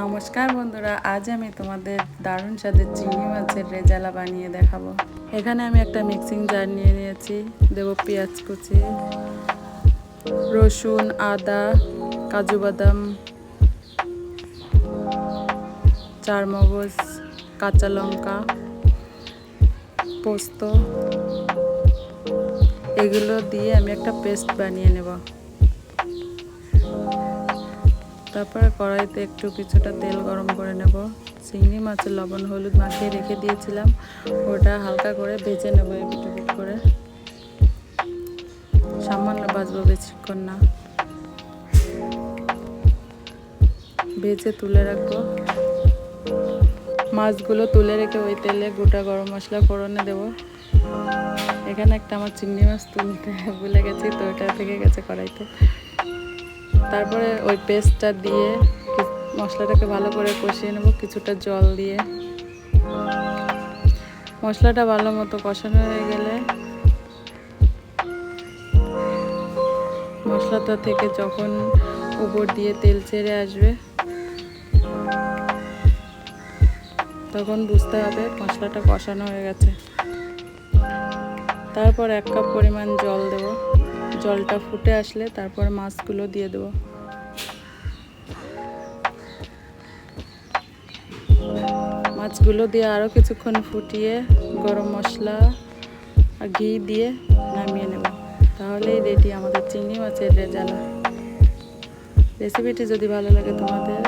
নমস্কার বন্ধুরা, আজ আমি তোমাদের দারুণ স্বাদের চিংড়ি মাছের রেজালা বানিয়ে দেখাবো। এখানে আমি একটা মিক্সিং জার নিয়ে নিয়েছি। দেব পেঁয়াজ কুচি, রসুন, আদা, কাজু বাদাম, চারমগজ, কাঁচা লঙ্কা, পোস্ত, এগুলো দিয়ে আমি একটা পেস্ট বানিয়ে নেব। তারপরে কড়াইতে কিছুটা তেল গরম করে নেব। চিংড়ি মাছের লবণ হলুদ মাখিয়ে রেখে দিয়েছিলাম, ওটা হালকা করে ভেজে নেব। এপিট করে সামান্য ভাজবো, বেশিক্ষণ না। ভেজে তুলে রাখবো। মাছগুলো তুলে রেখে ওই তেলে গোটা গরম মশলা ফোড়নে দেব। এখানে একটা আমার চিংড়ি মাছ তুলতে ভুলে গেছি, তো ওটা থেকে গেছে কড়াইতে। তারপরে ওই পেস্টটা দিয়ে মশলাটাকে ভালো করে কষিয়ে নেব কিছুটা জল দিয়ে। মশলাটা ভালো মতো কষানো হয়ে গেলে মশলাটা থেকে যখন উপর দিয়ে তেল ছেড়ে আসবে তখন বুঝতে হবে মশলাটা কষানো হয়ে গেছে। তারপর 1 কাপ পরিমাণ জল দেব। জলটা ফুটে আসলে তারপর মাছগুলো দিয়ে দেব। মাছগুলো দিয়ে আরও কিছুক্ষণ ফুটিয়ে গরম মশলা আর ঘি দিয়ে নামিয়ে নেব। তাহলেই রেডি আমাদের চিংড়ি মাছের রেজালা। রেসিপিটি যদি ভালো লাগে তোমাদের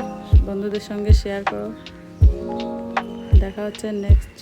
বন্ধুদের সঙ্গে শেয়ার করো। দেখা হচ্ছে নেক্সট